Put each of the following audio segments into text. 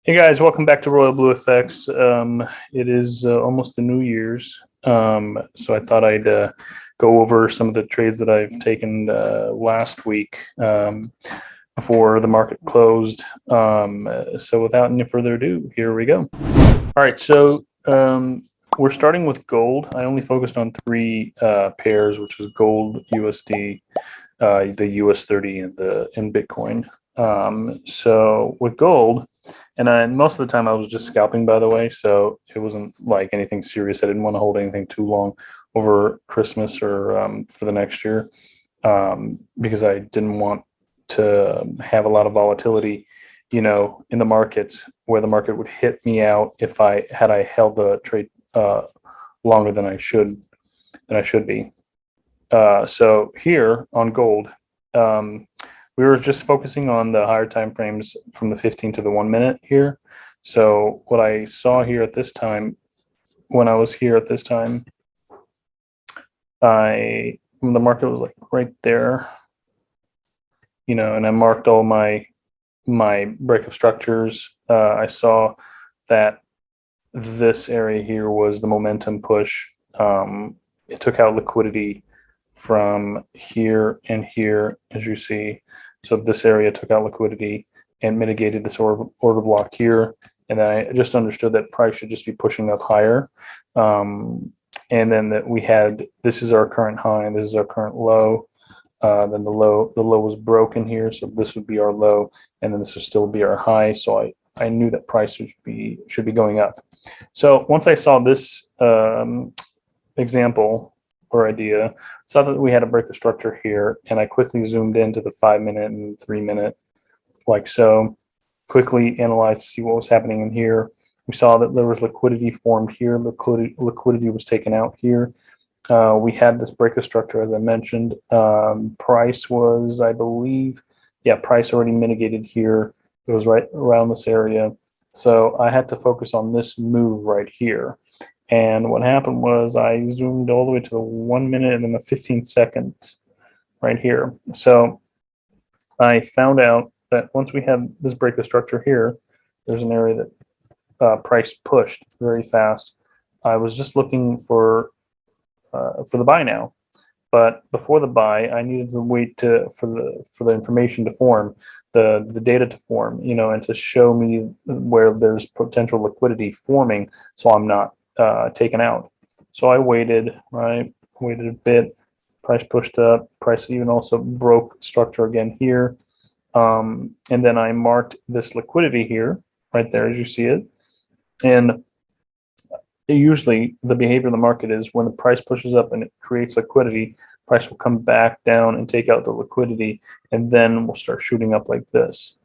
Hey guys, welcome back to RoyalBluFX. It is almost the New Year's, so I thought I'd go over some of the trades that I've taken last week before the market closed. So without any further ado, here we go. All right, so we're starting with gold. I only focused on three pairs, which was gold, USD, the US 30, and Bitcoin. So with gold, and most of the time I was just scalping, by the way, so it wasn't like anything serious. I didn't want to hold anything too long over Christmas or for the next year, because I didn't want to have a lot of volatility, in the markets where the market would hit me out if I held the trade longer than I should be. So here on gold, we were just focusing on the higher time frames from the 15 to the 1 minute here. So what I saw here at this time, when I was here at this time, the market was like right there, and I marked all my break of structures. I saw that this area here was the momentum push. It took out liquidity from here and here, as you see. So this area took out liquidity and mitigated this order block here. And then I just understood that price should just be pushing up higher. And then that we had, this is our current high and this is our current low. Then the low was broken here. So this would be our low, and then this would still be our high. So I knew that price should be going up. So once I saw this example or idea, saw that we had a break of structure here, and I quickly zoomed into the 5 minute and 3 minute, like so, quickly analyzed to see what was happening in here. We saw that there was liquidity formed here. Liquidity was taken out here. We had this break of structure, as I mentioned. Price was, I believe, price already mitigated here. It was right around this area. So I had to focus on this move right here. And what happened was I zoomed all the way to the 1 minute and then the 15 seconds right here. So I found out that once we had this break of structure here, there's an area that price pushed very fast. I was just looking for the buy now, but before the buy, I needed to wait for the information to form, the data to form, and to show me where there's potential liquidity forming, so I'm not taken out. So I waited, right? Waited a bit. Price pushed up. Price even also broke structure again here. And then I marked this liquidity here, right there, as you see it. And usually the behavior of the market is when the price pushes up and it creates liquidity, price will come back down and take out the liquidity, and then we'll start shooting up like this.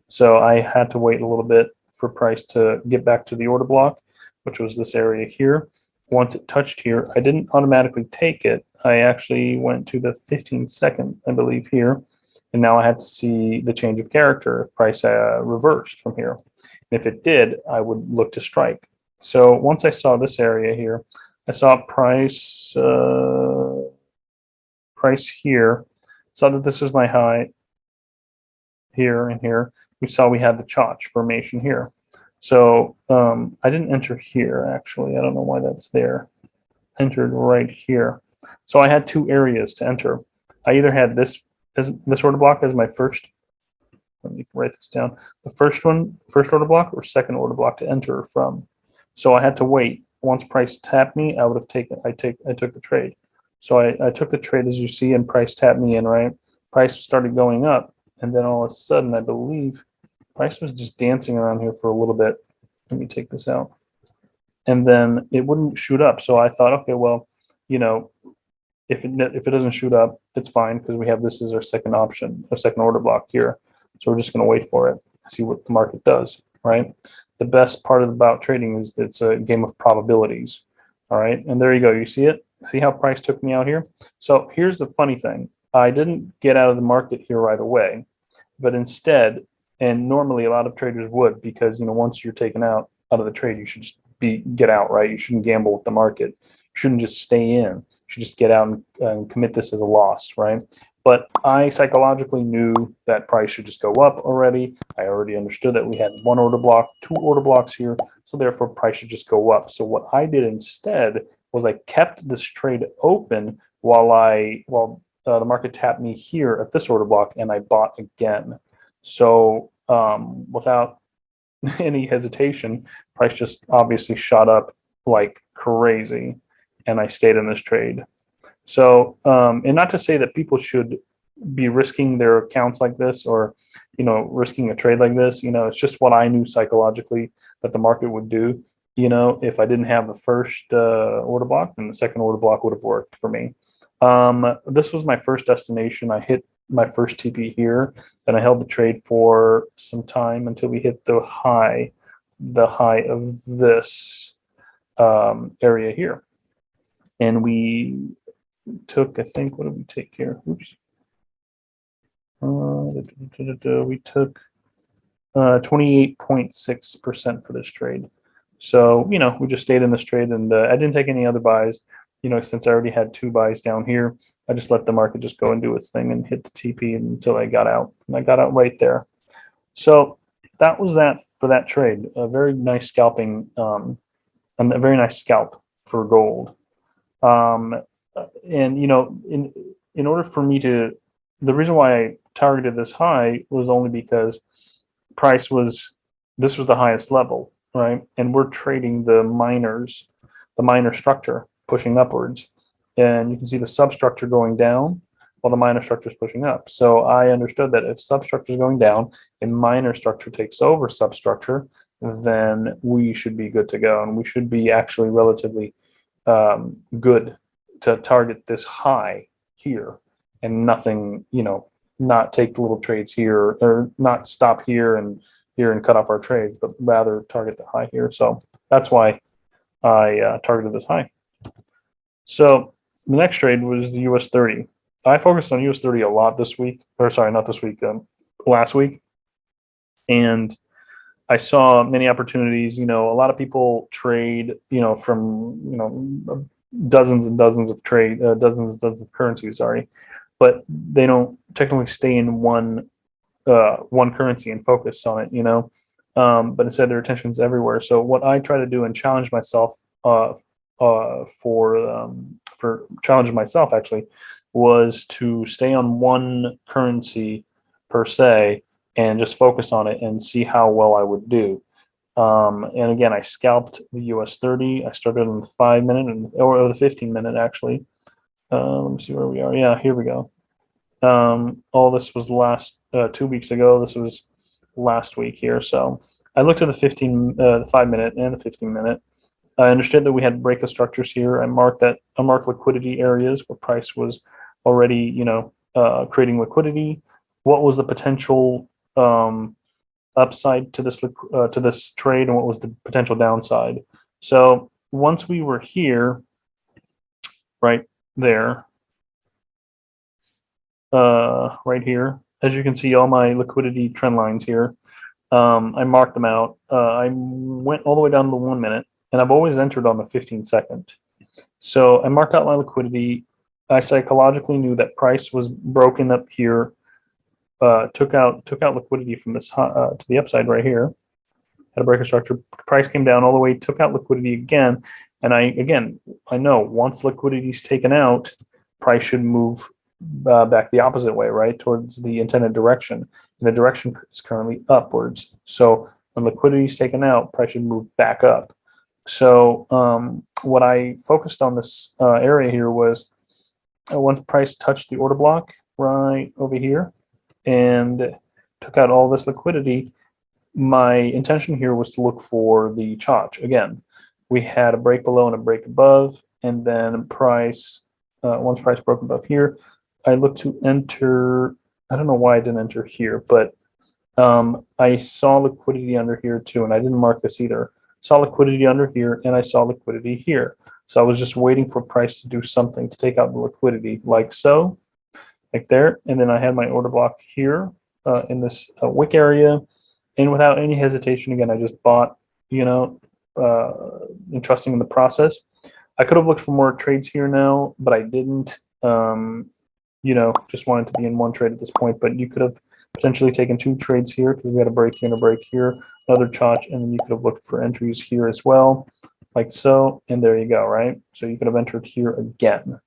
So I had to wait a little bit for price to get back to the order block, which was this area here. Once it touched here, I didn't automatically take it. I actually went to the 15-second, I believe, here. And now I had to see the change of character if price reversed from here. And if it did, I would look to strike. So once I saw this area here, I saw price here. Saw that this was my high here and here. We saw we had the choch formation here. So I didn't enter here, actually. I don't know why that's there. Entered right here. So I had two areas to enter. I either had this order block as my first, let me write this down, the first order block, or second order block to enter from. So I had to wait. Once price tapped me, I would have taken, I took the trade. So I took the trade, as you see, and price tapped me in, right? Price started going up, and then all of a sudden, I believe, price was just dancing around here for a little bit. Let me take this out. And then it wouldn't shoot up. So I thought, okay, well, if it doesn't shoot up, it's fine, because we have this as our second option, a second order block here. So we're just going to wait for it, see what the market does, right? The best part about trading is it's a game of probabilities. All right. And there you go. You see it? See how price took me out here? So here's the funny thing. I didn't get out of the market here right away, but instead, and normally a lot of traders would, because once you're taken out of the trade, you should just get out, right? You shouldn't gamble with the market. You shouldn't just stay in. You should just get out and commit this as a loss, right? But I psychologically knew that price should just go up already. I already understood that we had one order block, two order blocks here, so therefore price should just go up. So what I did instead was I kept this trade open while the market tapped me here at this order block, and I bought again. So without any hesitation, price just obviously shot up like crazy, and I stayed in this trade. So, and not to say that people should be risking their accounts like this, or, risking a trade like this. It's just what I knew psychologically that the market would do. If I didn't have the first order block, then the second order block would have worked for me. This was my first destination. I hit my first TP here, then I held the trade for some time until we hit the high of this area here. And we took, I think, what did we take here? Oops. We took 28.6% for this trade. So, we just stayed in this trade, and I didn't take any other buys, since I already had two buys down here. I just let the market just go and do its thing and hit the TP until I got out. And I got out right there. So that was that for that trade. A very nice scalping, and a very nice scalp for gold. And in order for me to, the reason why I targeted this high was only because this was the highest level, right? And we're trading the minor structure pushing upwards, and you can see the substructure going down while the minor structure is pushing up. So I understood that if substructure is going down and minor structure takes over substructure, then we should be good to go, and we should be actually relatively good to target this high here, and nothing, not take the little trades here, or not stop here and cut off our trades, but rather target the high here. So that's why I targeted this high. So the next trade was the US 30. I focused on US 30 a lot this week, or sorry, not this week, last week. And I saw many opportunities. A lot of people trade, from, dozens and dozens of dozens of currencies, sorry, but they don't technically stay in one currency and focus on it, but instead their attention's everywhere. So what I try to do and challenge myself for challenging myself actually was to stay on one currency per se and just focus on it and see how well I would do. And again, I scalped the US 30. I started on the 5 minute or the 15 minute actually. Let me see where we are. Yeah, here we go. All this was last 2 weeks ago. This was last week here. So I looked at the 5 minute and the 15 minute. I understood that we had breakout structures here. I marked liquidity areas where price was already, creating liquidity. What was the potential upside to this trade, and what was the potential downside? So once we were here, right there, right here, as you can see, all my liquidity trend lines here, I marked them out. I went all the way down to the 1 minute, and I've always entered on the 15-second. So I marked out my liquidity. I psychologically knew that price was broken up here, took out liquidity from this to the upside right here. Had a breaker structure. Price came down all the way, took out liquidity again, and I know once liquidity is taken out, price should move back the opposite way, right, towards the intended direction. And the direction is currently upwards. So when liquidity is taken out, price should move back up. So what I focused on this area here was once price touched the order block right over here and took out all this liquidity, my intention here was to look for the choch. Again, we had a break below and a break above, and then price, once price broke above here, I looked to enter. I don't know why I didn't enter here, but I saw liquidity under here too, and I didn't mark this either. Saw liquidity under here, and I saw liquidity here. So I was just waiting for price to do something to take out the liquidity, like so, like there. And then I had my order block here in this wick area, and without any hesitation, again, I just bought, and trusting in the process. I could have looked for more trades here now, but I didn't. you know, just wanted to be in one trade at this point, but you could have potentially taken 2 trades here because we had a break here and a break here, another choch, and then you could have looked for entries here as well, like so, and there you go, right? So you could have entered here again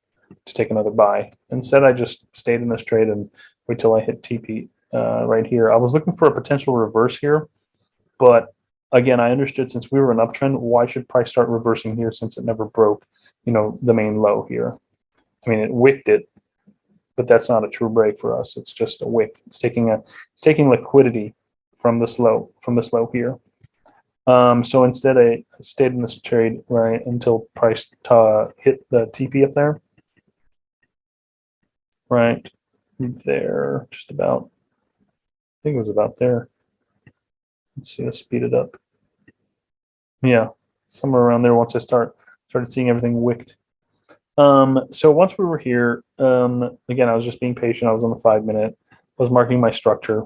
to take another buy. Instead, I just stayed in this trade and wait till I hit TP right here. I was looking for a potential reverse here, but again, I understood since we were an uptrend, why should price start reversing here since it never broke, you know, the main low here? I mean, it wicked it, but that's not a true break for us. It's just a wick. It's taking liquidity from this low here. So instead, I stayed in this trade right until price hit the TP up there, right there, just about. I think it was about there. Let's see. Let's speed it up. Yeah, somewhere around there. Once I started seeing everything wicked. So once we were here, again, I was just being patient. I was on the 5-minute. I was marking my structure.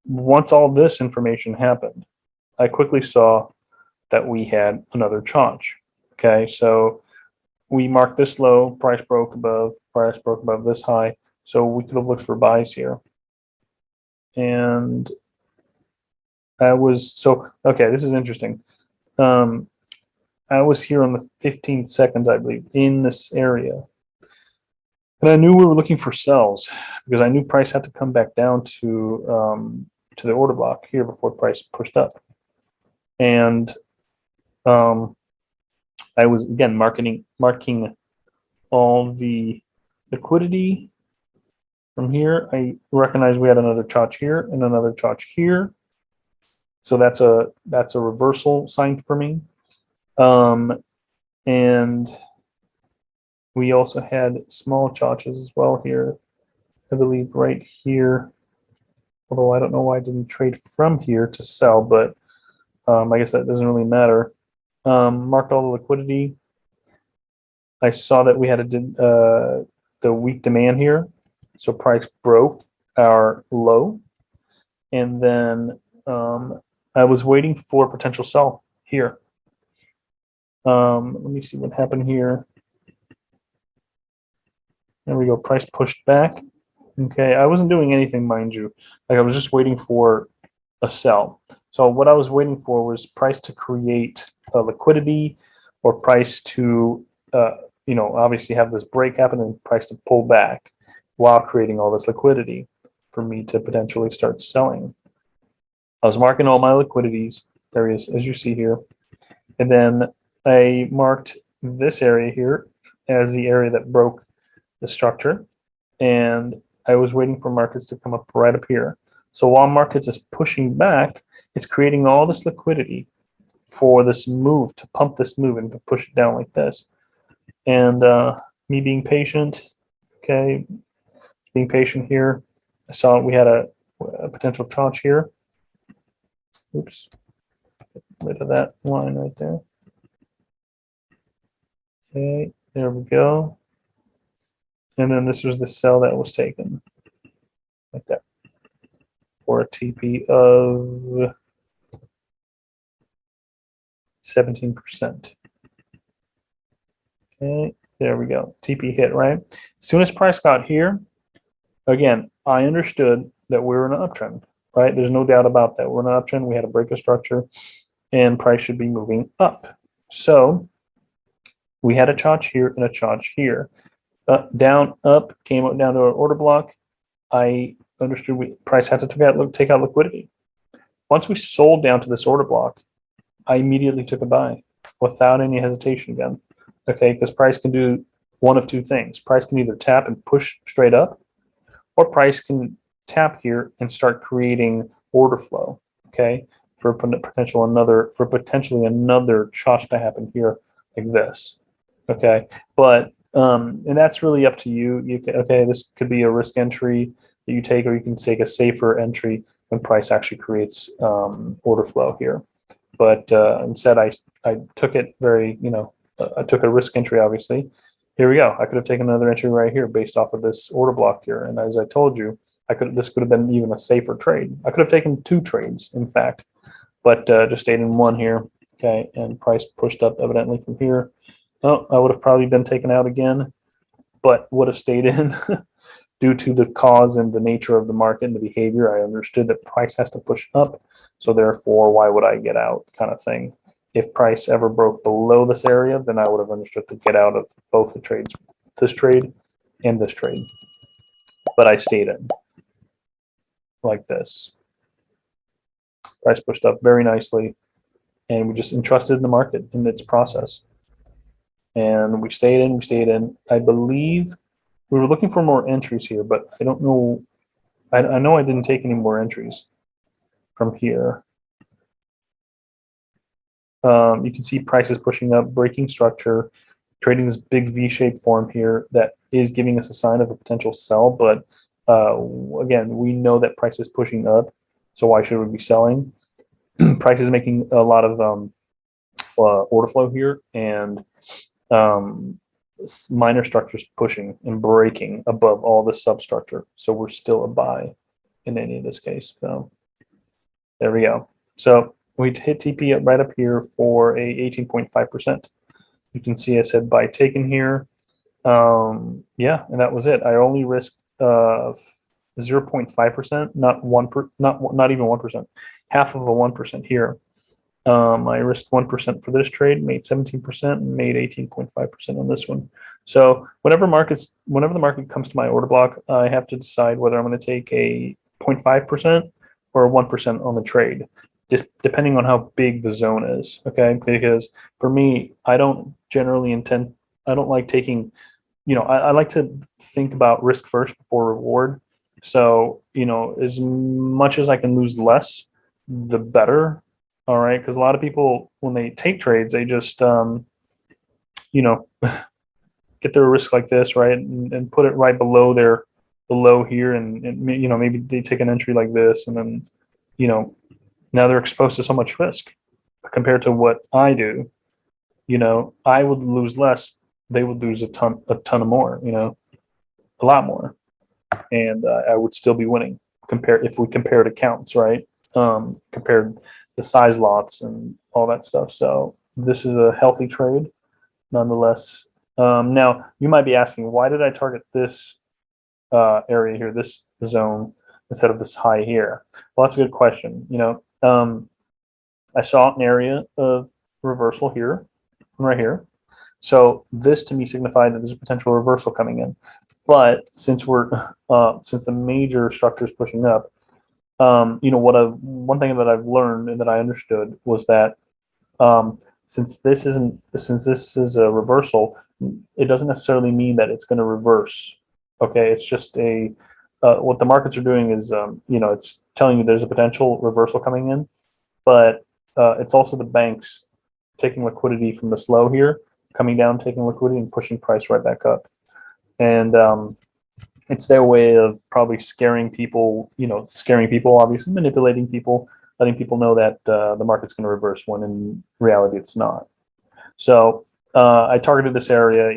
Once all this information happened, I quickly saw that we had another choch. Okay, so we marked this low, price broke above this high. So we could have looked for buys here. And I was, so, okay, this is interesting. I was here on the 15 seconds, I believe, in this area. And I knew we were looking for sells because I knew price had to come back down to the order block here before price pushed up. And I was, again, marking all the liquidity from here. I recognized we had another choch here and another choch here. So that's a reversal sign for me. And we also had small choches as well here, I believe right here. Although I don't know why I didn't trade from here to sell, but I guess that doesn't really matter. Marked all the liquidity. I saw that we had the weak demand here, so price broke our low, and then I was waiting for potential sell here. Let me see what happened here. There we go. Price pushed back. Okay, I wasn't doing anything, mind you. Like I was just waiting for a sell. So what I was waiting for was price to create a liquidity, or price to, you know, obviously have this break happen and price to pull back while creating all this liquidity for me to potentially start selling. I was marking all my liquidities areas as you see here, and then I marked this area here as the area that broke the structure, and I was waiting for markets to come up right up here. So while markets is pushing back, it's creating all this liquidity for this move, to pump this move and to push it down like this. And me being patient, okay, being patient here, I saw we had a potential choch here. Oops, get rid of that line right there. Okay, there we go. And then this was the sell that was taken, like that, for a TP of 17%. Okay, there we go. TP hit, right? As soon as price got here, again, I understood that we were in an uptrend, right? There's no doubt about that. We're in an uptrend. We had a break of structure, and price should be moving up. So we had a choch here and a choch here. Up, down, up, came up down to our order block. I understood price had to take out liquidity. Once we sold down to this order block, I immediately took a buy without any hesitation again. Okay, because price can do one of two things. Price can either tap and push straight up, or price can tap here and start creating order flow. Okay, for potentially another choch to happen here like this. Okay, but and that's really up to you. Okay, this could be a risk entry that you take, or you can take a safer entry when price actually creates order flow here. But instead, I took it very, you know, I took a risk entry, obviously. Here we go. I could have taken another entry right here based off of this order block here. And as I told you, this could have been even a safer trade. I could have taken 2 trades, in fact, but just stayed in one here. Okay, and price pushed up evidently from here. Oh, I would have probably been taken out again, but would have stayed in due to the cause and the nature of the market and the behavior. I understood that price has to push up, so therefore, why would I get out, kind of thing. If price ever broke below this area, then I would have understood to get out of both the trades, this trade and this trade. But I stayed in like this. Price pushed up very nicely, and we just entrusted in the market in its process. And we stayed in. I believe we were looking for more entries here, but I don't know. I know I didn't take any more entries from here. You can see prices pushing up, breaking structure, trading this big V-shaped form here that is giving us a sign of a potential sell. But again, we know that price is pushing up, so why should we be selling? Price is making a lot of order flow here, and minor structures pushing and breaking above all the substructure. So we're still a buy in any of this case. So there we go. So we hit TP right up here for a 18.5%. You can see I said buy taken here. Yeah, and that was it. I only risked 0.5%, not even 1%, half of a 1% here. I risked 1% for this trade, made 17%, and made 18.5% on this one. So whenever the market comes to my order block, I have to decide whether I'm going to take a 0.5% or 1% on the trade, just depending on how big the zone is. Okay, because for me, I don't like taking, I like to think about risk first before reward. So, as much as I can lose less, the better. All right, because a lot of people, when they take trades, they just, get their risk like this, right, and put it right below here, and maybe they take an entry like this, and then, now they're exposed to so much risk compared to what I do. I would lose less; they would lose a ton of more. A lot more, and I would still be winning. If we compared accounts, right? Compared the size lots and all that stuff. So this is a healthy trade, nonetheless. Now you might be asking, why did I target this area here, this zone, instead of this high here? Well, that's a good question. I saw an area of reversal here, right here. So this to me signified that there's a potential reversal coming in. But since since the major structure is pushing up, one thing that I've learned and that I understood was that since this is a reversal, it doesn't necessarily mean that it's going to reverse. Okay, it's just what the markets are doing is it's telling you there's a potential reversal coming in, but it's also the banks taking liquidity from this low here, coming down, taking liquidity and pushing price right back up, and it's their way of probably scaring people, obviously manipulating people, letting people know that the market's going to reverse when in reality it's not. So I targeted this area.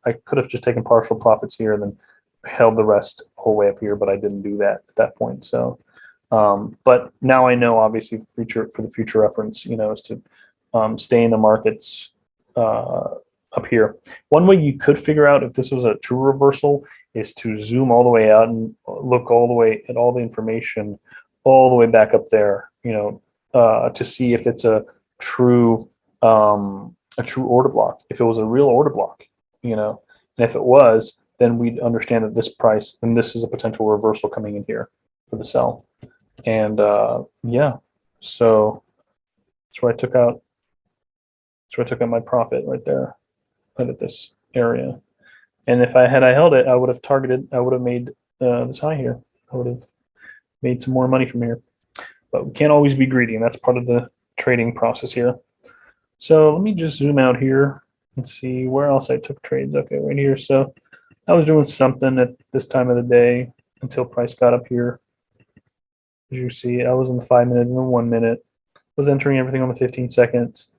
I could have just taken partial profits here and then held the rest whole way up here, but I didn't do that at that point. So, but now I know, obviously, for the future reference, is to stay in the markets up here. One way you could figure out if this was a true reversal is to zoom all the way out and look all the way at all the information all the way back up there, to see if it's a true order block. If it was a real order block, and if it was, then we'd understand that this price, and this is a potential reversal coming in here for the sell. And yeah, so that's where I took out. That's where I took out my profit right there, right at this area. And if I held it, I would have targeted. I would have made this high here. I would have made some more money from here. But we can't always be greedy, and that's part of the trading process here. So let me just zoom out here and see where else I took trades. Okay, right here. So I was doing something at this time of the day until price got up here. As you see, I was in the 5 minute and the 1 minute. Was entering everything on the 15 seconds.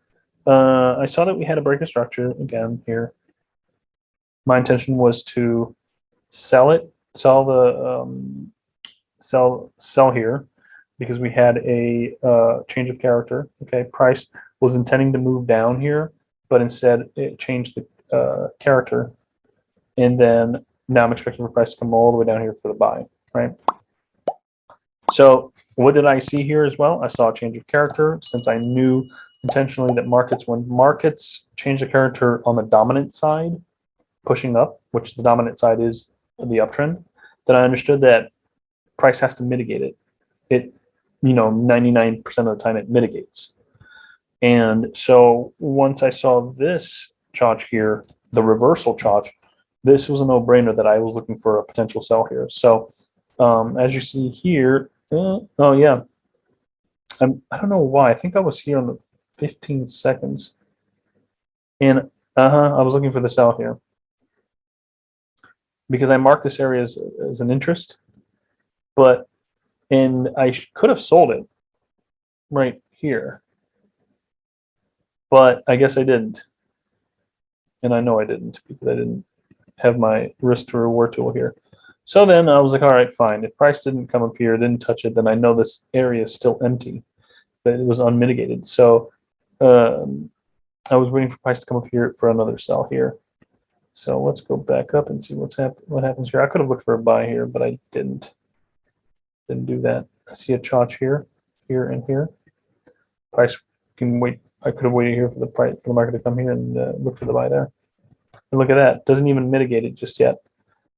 I saw that we had a break of structure again here. My intention was to sell here, because we had a change of character. Okay, price was intending to move down here, but instead it changed the character And then now I'm expecting the price to come all the way down here for the buy, right? So what did I see here as well? I saw a change of character since I knew intentionally that when markets change the character on the dominant side, pushing up, which the dominant side is the uptrend, then I understood that price has to mitigate it. It, 99% of the time it mitigates. And so once I saw this choch here, the reversal choch, this was a no-brainer that I was looking for a potential sell here. So as you see here, oh yeah, I don't know why. I think I was here on the 15 seconds, and I was looking for the sell here because I marked this area as an interest, and I could have sold it right here, but I guess I didn't, and I know I didn't because I didn't have my risk to reward tool here. So then I was like, all right, fine. If price didn't come up here, didn't touch it, then I know this area is still empty, but it was unmitigated. So I was waiting for price to come up here for another sell here. So let's go back up and see what happens here. I could have looked for a buy here, but I didn't do that. I see a choch here, and here. Price can wait. I could have waited here for the market to come here and look for the buy there. And look at that. Doesn't even mitigate it just yet.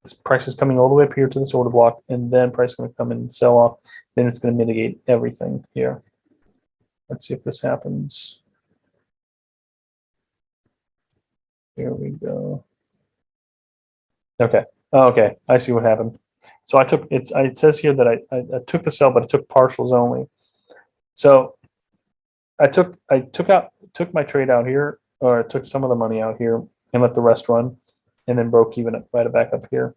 This price is coming all the way up here to this order block, and then price is going to come and sell off. Then it's going to mitigate everything here. Let's see if this happens. Here we go. Okay. Oh, okay. I see what happened. So it says here that I took the sell, but I took partials only. So I took my trade out here, or I took some of the money out here and let the rest run, and then broke even right back up here.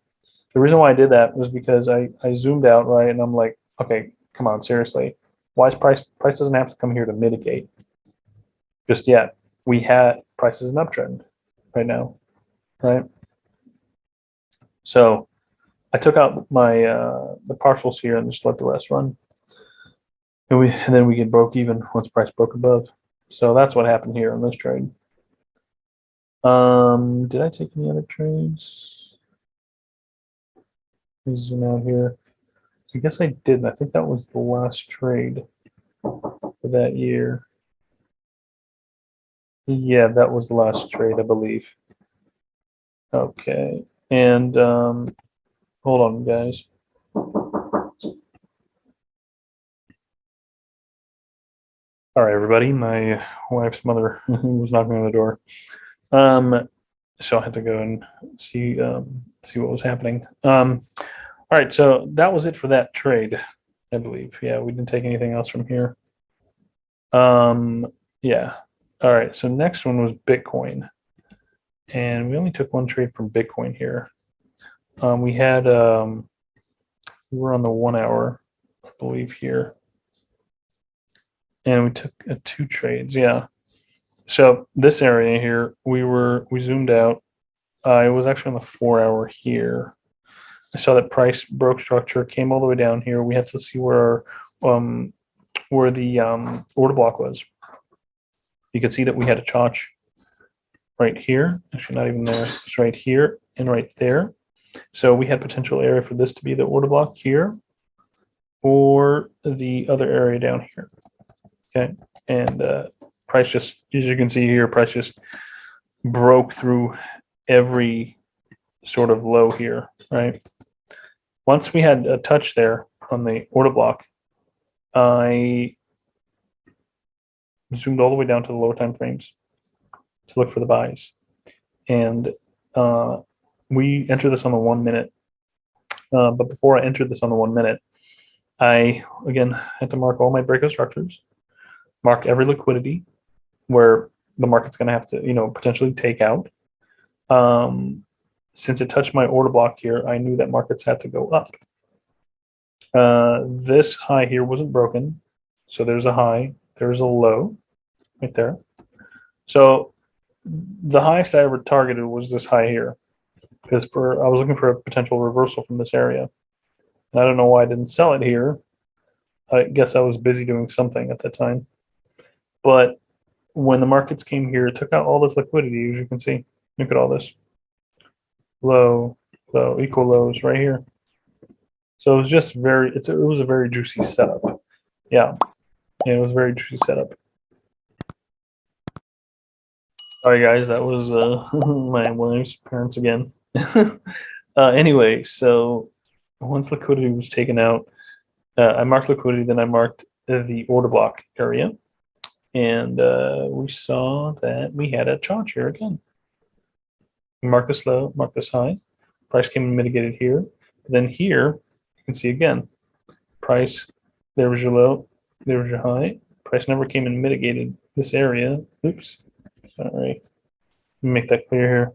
The reason why I did that was because I zoomed out, right, and I'm like, okay, come on, seriously. Why is price doesn't have to come here to mitigate just yet. Price is an uptrend right now, right? So I took out my the partials here and just let the rest run. And then we get broke even once price broke above. So that's what happened here in this trade. Did I take any other trades? Let me zoom out here. I guess I didn't. I think that was the last trade for that year. Yeah, that was the last trade, I believe. Okay. And hold on, guys. All right, everybody. My wife's mother was knocking on the door. So I had to go and see what was happening. All right, so that was it for that trade, I believe. Yeah, we didn't take anything else from here. Yeah. All right, so next one was Bitcoin. And we only took one trade from Bitcoin here. We were on the 1 hour, I believe, here. And we took 2 trades, yeah. So this area here, we zoomed out. It was actually on the 4 hour here. I saw that price broke structure, came all the way down here. We had to see where the order block was. You could see that we had a choch right here. Actually, not even there. It's right here and right there. So we had potential area for this to be the order block here, or the other area down here. Okay, and price just, as you can see here, price just broke through every sort of low here, right? Once we had a touch there on the order block, I zoomed all the way down to the lower time frames to look for the buys. And we entered this on the 1 minute. But before I entered this on the 1 minute, I, again, had to mark all my breakout structures, mark every liquidity where the market's going to have to, potentially take out. Since it touched my order block here, I knew that markets had to go up. This high here wasn't broken. So there's a high, there's a low right there. So the highest I ever targeted was this high here, because I was looking for a potential reversal from this area. And I don't know why I didn't sell it here. I guess I was busy doing something at that time. But when the markets came here, it took out all this liquidity, as you can see. Look at all this. low, low, equal lows right here. So it was just very, it was a very juicy setup. Yeah, it was a very juicy setup. Sorry guys, that was my wife's parents again. Anyway, so once liquidity was taken out, I marked liquidity, then I marked the order block area, and we saw that we had a choch here again. We marked this low, marked this high. Price came and mitigated here. Then here, you can see again, price, there was your low, there was your high. Price never came and mitigated this area. Oops, sorry. Make that clear here.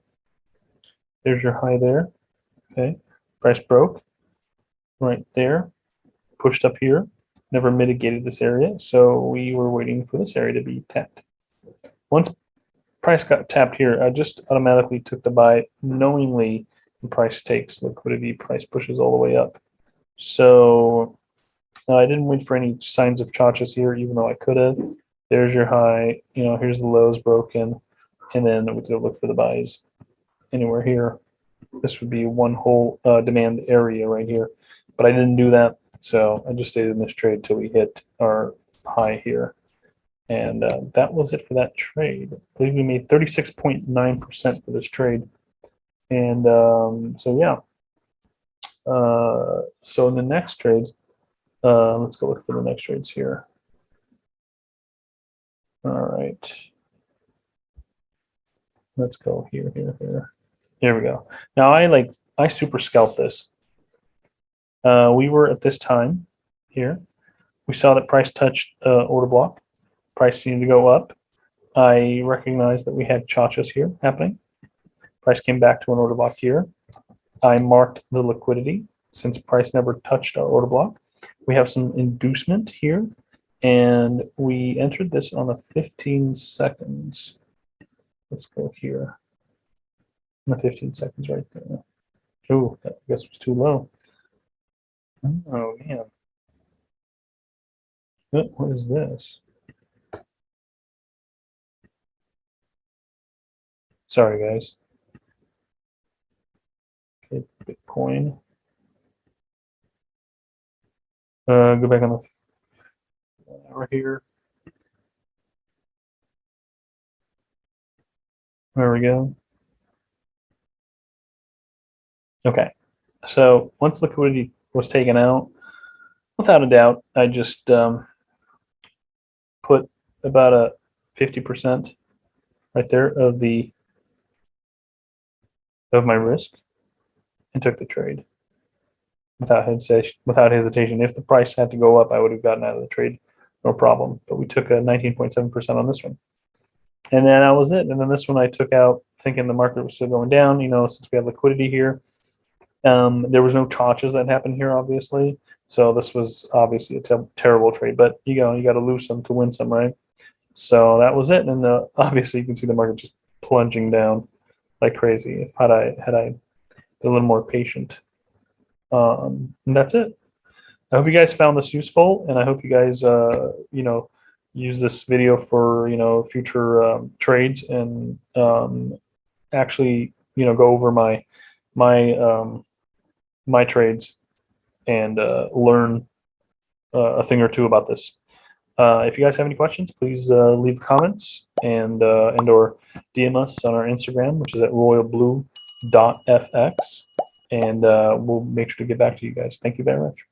There's your high there. Okay, price broke right there, pushed up here, never mitigated this area, so we were waiting for this area to be tapped. Once price got tapped here, I just automatically took the buy, knowingly the price takes liquidity, price pushes all the way up. So I didn't wait for any signs of choches here, even though I could have. There's your high, here's the lows broken, and then we could look for the buys anywhere here. This would be one whole demand area right here, but I didn't do that, so I just stayed in this trade till we hit our high here, and that was it for that trade. I believe we made 36.9% for this trade, and so yeah. So in the next trades, let's go look for the next trades here. All right, let's go here. Here we go. Now I super scalped this. We were at this time here. We saw that price touched order block. Price seemed to go up. I recognized that we had choches here happening. Price came back to an order block here. I marked the liquidity since price never touched our order block. We have some inducement here, and we entered this on the 15 seconds. Let's go here. The 15 seconds right there. Oh, that I guess was too low. Oh man. What is this? Sorry guys. Okay, Bitcoin. Go back on the right here. There we go. Okay, so once liquidity was taken out, without a doubt, I just put about a 50% right there of my risk and took the trade without hesitation. If the price had to go up, I would have gotten out of the trade, no problem. But we took a 19.7% on this one. And then that was it. And then this one I took out thinking the market was still going down, since we have liquidity here. There was no choches that happened here, obviously. So this was obviously a terrible trade, but you got to lose some to win some, right? So that was it. And obviously you can see the market just plunging down like crazy. Had I been a little more patient. And that's it. I hope you guys found this useful, and I hope you guys, use this video for, future trades, and actually, go over my trades and learn a thing or two about this. If you guys have any questions, please leave comments and or DM us on our Instagram, which is at RoyalBluFX, and we'll make sure to get back to you guys. Thank you very much.